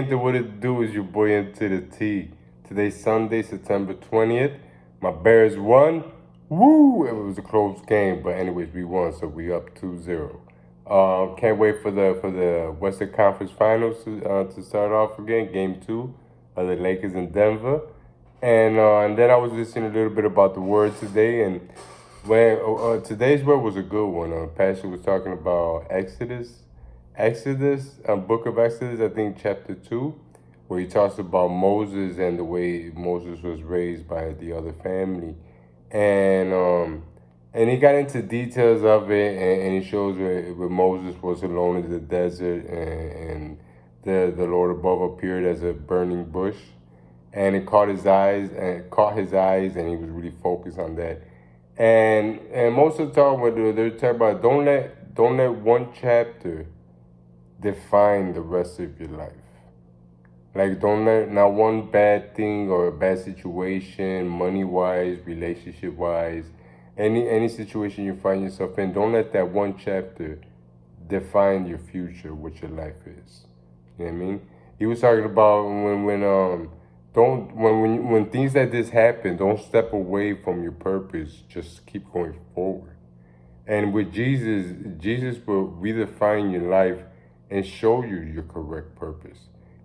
gente, what it do is your boy into the T. Today's Sunday, September 20th. My Bears won. Woo! It was a close game, but anyways, we won, so we up 2-0. Can't wait for the Western Conference Finals to start off again. Game two of the Lakers in Denver, and then I was listening a little bit about the word today, and when today's word was a good one. Pastor was talking about Exodus, Book of Exodus, I think chapter 2, where he talks about Moses and the way Moses was raised by the other family, and um, and he got into details of it, and he shows where Moses was alone in the desert, and the Lord above appeared as a burning bush, and it caught his eyes, and he was really focused on that. And most of the time, what they're talking about, don't let one chapter define the rest of your life. Like, don't let not one bad thing or a bad situation, money wise, relationship wise, any situation you find yourself in, don't let that one chapter define your future, what your life is. You know what I mean? He was talking about don't when things like this happen, don't step away from your purpose. Just keep going forward. And with Jesus, Jesus will redefine your life and show you your correct purpose.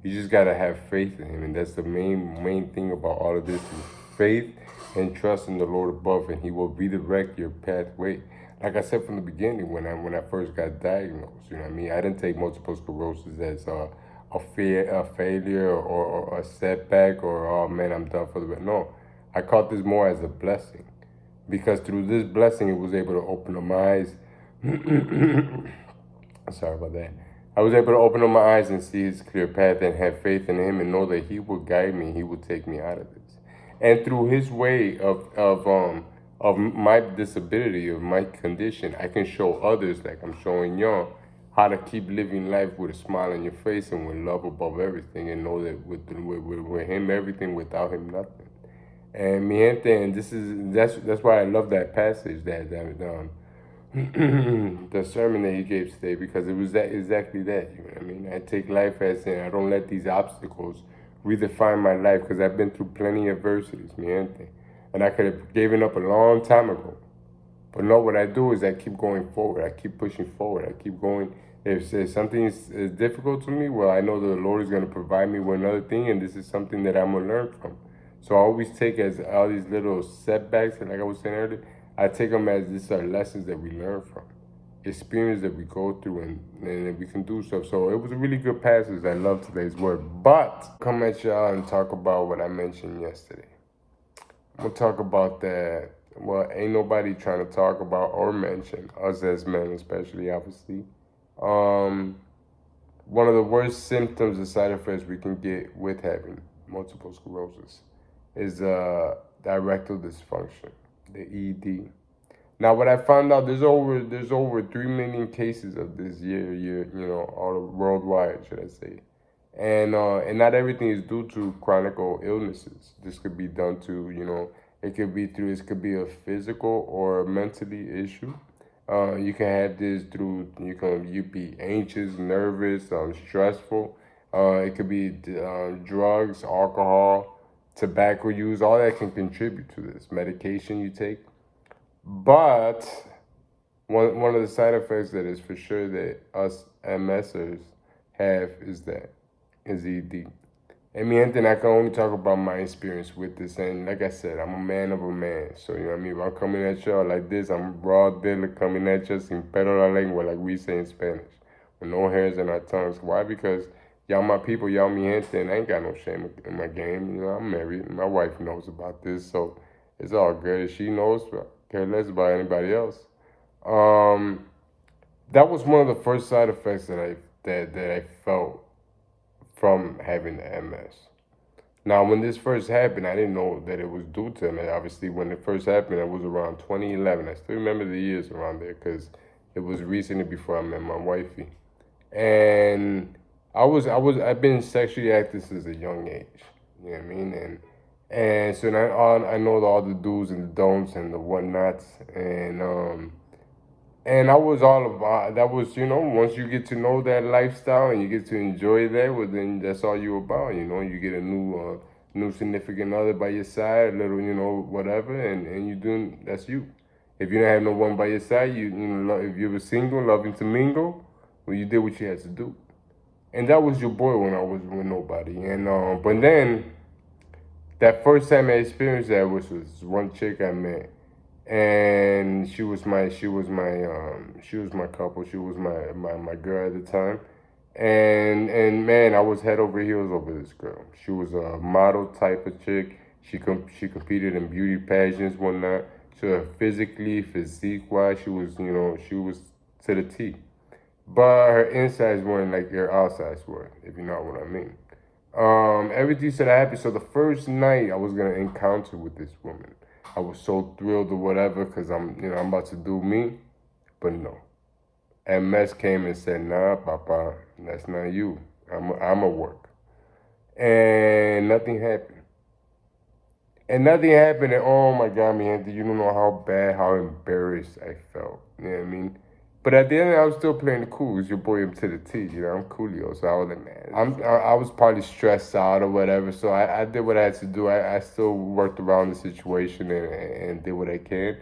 You just gotta have faith in Him, and that's the main thing about all of this is faith and trust in the Lord above, and He will redirect your pathway. Like I said from the beginning, when I first got diagnosed, you know what I mean. I didn't take multiple sclerosis as a failure or a setback or oh man, I'm done for the rest. No, I caught this more as a blessing, because through this blessing, it was able to open up my eyes. Sorry about that. I was able to open up my eyes and see His clear path and have faith in Him and know that He will guide me. He will take me out of this. And through His way of my disability, of my condition, I can show others, like I'm showing y'all, how to keep living life with a smile on your face and with love above everything, and know that with Him everything, without Him nothing. And mi gente, and that's why I love that passage, the sermon that he gave today, because it was that exactly that. You know what I mean? I take life as in, I don't let these obstacles redefine my life, because I've been through plenty of adversities, mi gente, and I could have given up a long time ago. But no, what I do is I keep going forward. I keep pushing forward. I keep going. If something is difficult to me, well, I know the Lord is going to provide me with another thing, and this is something that I'm going to learn from. So I always take as all these little setbacks, and like I was saying earlier, I take them as these are lessons that we learn from, experience that we go through, and we can do stuff. So it was a really good passage. I love today's word. But come at y'all and talk about what I mentioned yesterday. I'm going to talk about that. Well, ain't nobody trying to talk about or mention, us as men especially, obviously. One of the worst symptoms and side effects we can get with having multiple sclerosis is the erectile dysfunction, the ED. Now, what I found out, there's over 3 million cases of this all worldwide, should I say? And not everything is due to chronic illnesses. This could be done to, it could be a physical or a mentally issue. You can have this through, you be anxious, nervous, stressful. It could be drugs, alcohol, tobacco use. All that can contribute to this. Medication you take. But one of the side effects that is for sure that us MSers have is ED. And me, and I can only talk about my experience with this. And like I said, I'm a man of a man. So, you know what I mean? If I'm coming at y'all like this, I'm raw dealer coming at you sin pelo la lengua, like we say in Spanish, with no hairs in our tongues. Why? Because y'all my people, y'all mi gente, and I ain't got no shame in my game. I'm married. My wife knows about this, so it's all good. She knows, care less about anybody else. That was one of the first side effects that I felt from having the MS. Now, when this first happened, I didn't know that it was due to MS. Obviously, when it first happened, it was around 2011. I still remember the years around there because it was recently before I met my wifey. And I've been sexually active since a young age. You know what I mean? And so now I know all the do's and the don'ts and the whatnots, And I was all about that. Was, once you get to know that lifestyle and you get to enjoy that, well, then that's all you about. You get a new significant other by your side, a little, whatever, and you doing that's you. If you don't have no one by your side, if you were single, loving to mingle, well, you did what you had to do. And that was your boy when I was with nobody. And but then that first time I experienced that, which was one chick I met, and she was my couple. She was my girl at the time, and man, I was head over heels over this girl. She was a model type of chick. She competed in beauty pageants, whatnot. So physically, physique wise, she was to the T. But her insides weren't like her outsides were, if you know what I mean. Everything said happened. So the first night I was gonna encounter with this woman, I was so thrilled or whatever because I'm about to do me, but no. MS came and said, "Nah, Papa, that's not you. I'm a work," and nothing happened. And nothing happened. And oh my God, man, you don't know how bad, how embarrassed I felt. You know what I mean? But at the end, I was still playing the cool. It's your boy up to the T. I'm Coolio. So I was like, man, I was probably stressed out or whatever. So I did what I had to do. I still worked around the situation and did what I can.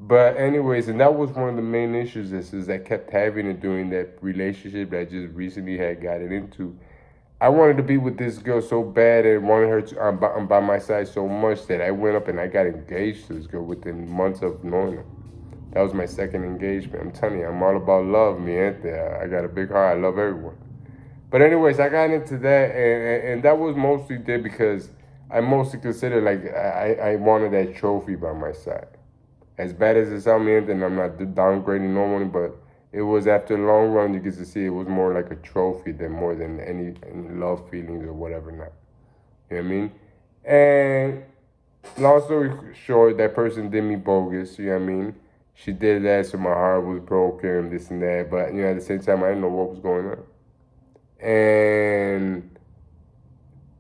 But anyways, and that was one of the main issues is I kept having it during that relationship that I just recently had gotten into. I wanted to be with this girl so bad and wanted her to by my side so much that I went up and I got engaged to this girl within months of knowing her. That was my second engagement. I'm telling you, I'm all about love, me gente. I got a big heart. I love everyone. But anyways, I got into that, and that was mostly there because I mostly considered like I wanted that trophy by my side. As bad as it sounds, me gente, and I'm not downgrading no one, but it was after a long run, you get to see it was more like a trophy than more than any love feelings or whatever not. You know what I mean? And long story short, that person did me bogus, you know what I mean? She did that so my heart was broken and this and that, but at the same time I didn't know what was going on. And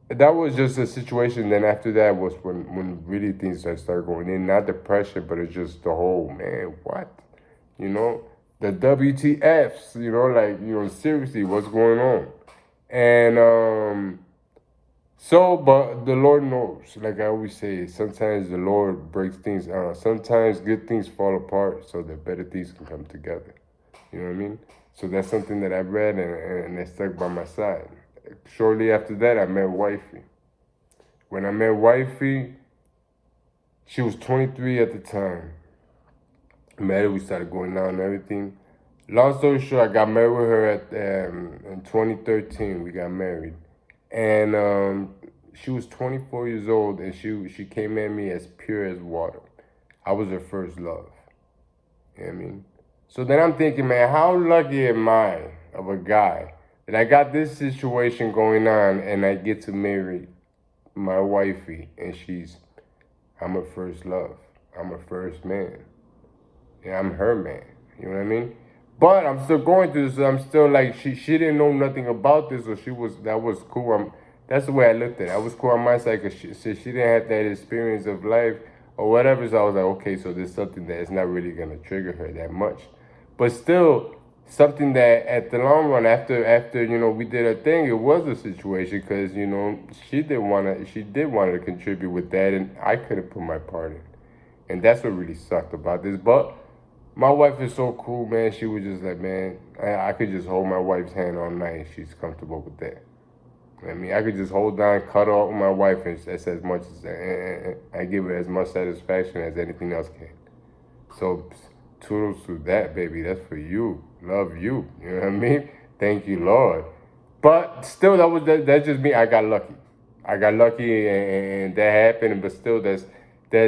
that was just a situation. Then after that was when really things started going in. Not depression, but it's just the whole, man, what? You know? The WTFs, seriously, what's going on? And but the Lord knows. Like I always say, sometimes the Lord breaks things down. Sometimes good things fall apart so that better things can come together. You know what I mean? So that's something that I read and it stuck by my side. Shortly after that, I met Wifey. When I met Wifey, she was 23 at the time. Met her, we started going out and everything. Long story short, I got married with her in 2013. We got married, and she was 24 years old, and she came at me as pure as water. I was her first love. You know what I mean? So then I'm thinking, man, how lucky am I of a guy that I got this situation going on, and I get to marry my wifey, and I'm her first love. I'm her first man. Yeah, I'm her man. You know what I mean? But I'm still going through this. I'm still like she didn't know nothing about this, or that was cool. That's the way I looked at it. I was cool on my side because she didn't have that experience of life or whatever. So I was like, okay, so there's something that is not really gonna trigger her that much, but still something that at the long run, after we did our thing, it was a situation because she did want to contribute with that, and I couldn't put my part in, and that's what really sucked about this, but. My wife is so cool, man. She was just like, man, I could just hold my wife's hand all night and she's comfortable with that. I mean, I could just hold down, cuddle up with my wife, and that's as much as I give her as much satisfaction as anything else can. So, toodles to that, baby. That's for you. Love you. You know what I mean? Thank you, Lord. But still, that's just me. I got lucky. I got lucky, and that happened. But still, that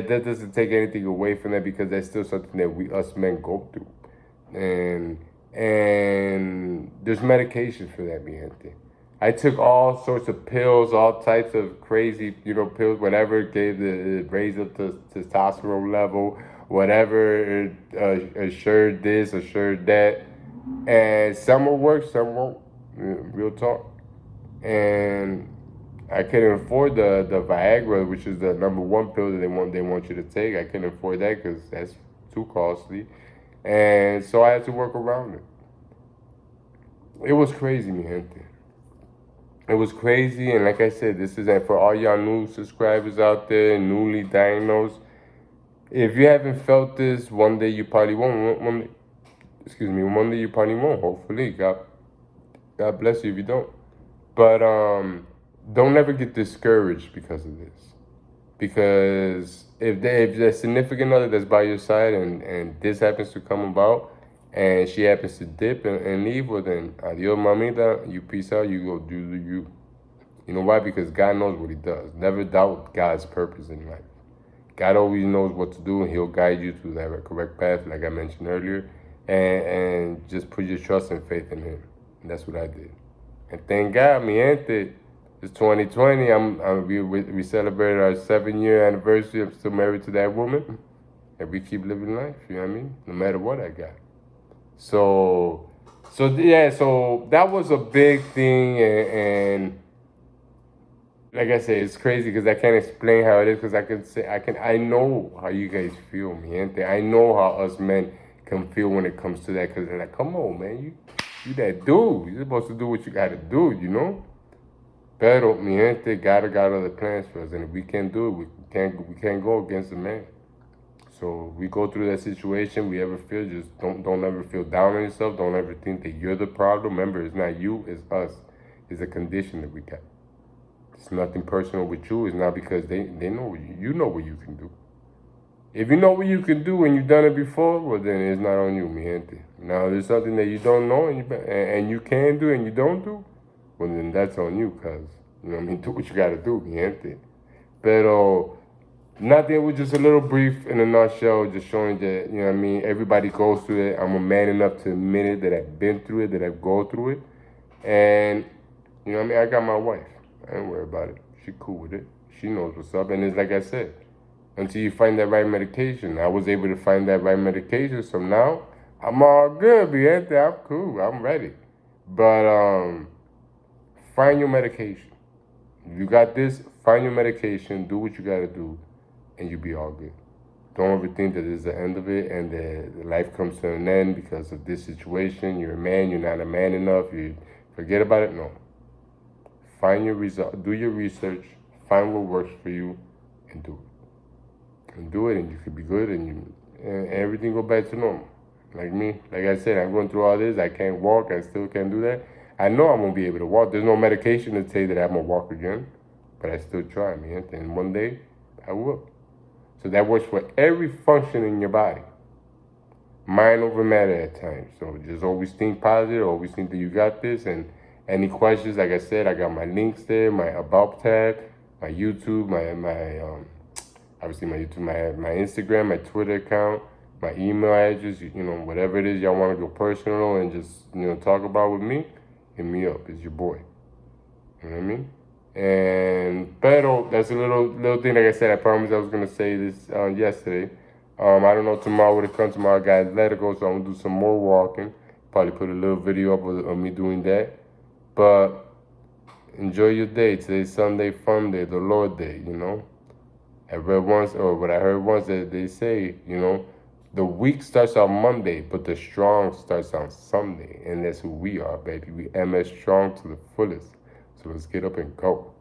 doesn't take anything away from that because that's still something that us men go through, and there's medication for that, mi gente. I took all sorts of pills, all types of crazy, pills, whatever gave raised up the testosterone level, whatever assured this, assured that, and some will work, some won't. Real talk, and I couldn't afford the Viagra, which is the number one pill that they want you to take. I couldn't afford that because that's too costly. And so I had to work around it. It was crazy, mi gente. It was crazy, and like I said, this is for all y'all new subscribers out there, newly diagnosed. If you haven't felt this, one day you probably won't. One day you probably won't. Hopefully, God bless you if you don't. But don't ever get discouraged because of this. Because if the significant other that's by your side and this happens to come about and she happens to dip and leave, well then, adios mamita, you peace out, you go do you. You know why? Because God knows what he does. Never doubt God's purpose in life. God always knows what to do, and he'll guide you to that correct path, like I mentioned earlier. And just put your trust and faith in him. And that's what I did. And thank God, mi gente, it's 2020. We celebrated our 7-year anniversary. I'm still married to that woman. And we keep living life, you know what I mean? No matter what I got. So that was a big thing, and like I said, it's crazy because I can't explain how it is, because I know how you guys feel, mi gente. I know how us men can feel when it comes to that, because they're like, come on, man, you that dude. You're supposed to do what you gotta do, you know? Pero, mi gente, God got other plans for us, and if we can't do it, we can't go against the man. So we go through that situation, we ever feel, just don't ever feel down on yourself. Don't ever think that you're the problem. Remember, it's not you, it's us. It's a condition that we got. It's nothing personal with you. It's not because they know you know what you can do. If you know what you can do and you've done it before, well then it's not on you, mi gente. Now there's something that you don't know and you can do and you don't do, well then that's on you, cause you know what I mean. Do what you gotta do, mi gente. Pero nothing, was just a little brief in a nutshell, just showing that, you know what I mean, everybody goes through it. I'm a man enough to admit it, that I've been through it, that I've gone through it, and you know what I mean. I got my wife. I ain't worried about it. She cool with it. She knows what's up. And it's like I said, until you find that right medication. I was able to find that right medication, so now I'm all good, gente. I'm cool. I'm ready. But find your medication. If you got this, find your medication, do what you gotta do, and you'll be all good. Don't ever think that this is the end of it and the life comes to an end because of this situation. You're a man, you're not a man enough, you forget about it. No. Find your result, do your research, find what works for you, and do it. And do it, and you could be good, and everything go back to normal. Like me, like I said, I'm going through all this. I can't walk. I still can't do that. I know I'm gonna be able to walk. There's no medication to say that I'm gonna walk again, but I still try, man. And one day, I will. So that works for every function in your body. Mind over matter at times. So just always think positive. Always think that you got this, and any questions, like I said, I got my links there, my About tab, my YouTube, obviously my YouTube, my Instagram, my Twitter account, my email address, you know, whatever it is y'all want to go personal and just, you know, talk about with me, hit me up. It's your boy. You know what I mean? Pero that's a little thing. Like I said, I promised I was gonna say this yesterday. I don't know tomorrow would it come tomorrow, guys. Let it go. So I'm gonna do some more walking. Probably put a little video up of me doing that. But enjoy your day. Today's Sunday fun day, the Lord day, you know. I read once, or what I heard once, that they say, you know, the weak starts on Monday, but the strong starts on Sunday. And that's who we are, baby. We MS strong to the fullest. So let's get up and go.